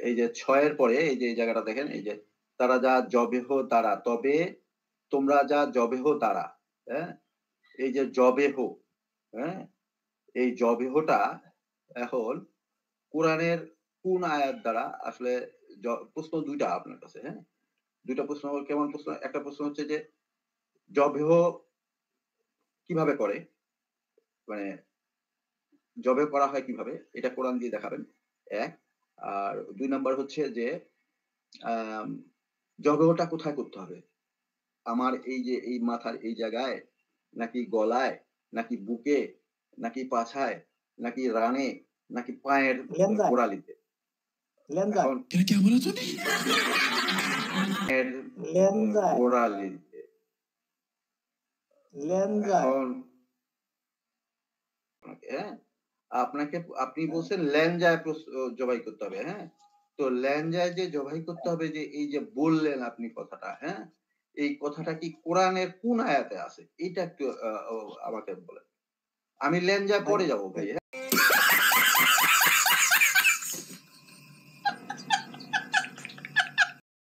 এই যে ৬ এর পরে এই যে এই জায়গাটা দেখেন, এই যে তারা যা যবেহ তারা, তবে তোমরা যা যবেহ তারা, হ্যাঁ? এই যে যবেহ, হ্যাঁ? এই যবেহটা এখন কোরআনের কোন আয়াত দ্বারা আসলে য প্রশ্ন ২ টা আপনার কাছে, হ্যাঁ? ২ টা প্রশ্ন কেমন প্রশ্ন? একটা প্রশ্ন হচ্ছে যে যবেহ কিভাবে করে? মানে যবেহ করা হয় কিভাবে? এটা কোরআন দিয়ে দেখাবেন, ১। আর ২ নাম্বার হচ্ছে যে আম যবেহটা কোথায় করতে হবে? আমার এই যে এই মাথার এই জায়গায়, নাকি গলায়, নাকি বুকে, নাকি পাছায়, নাকি রানে, নাকি পায়ের লেনজায়, গোড়ালিতে? লেনজায়, এখন क्या बोला तूने? এর লেনজায়, গোড়ালিতে। লেনজায়। এখন হ্যাঁ? আপনাকে আপনি বলছেন ল্যাঞ্জায় জবাই করতে হবে, হ্যাঁ? তো ল্যাঞ্জায় যে জবাই করতে হবে, যে এই যে বললেন আপনি কথাটা, হ্যাঁ? এই কথাটা কি কোরআনের কোন আয়াতে আছে? এইটা একটু আমাকে বলেন। আমি ল্যাঞ্জায় ভাই পরে যাবো ভাই, হ্যাঁ?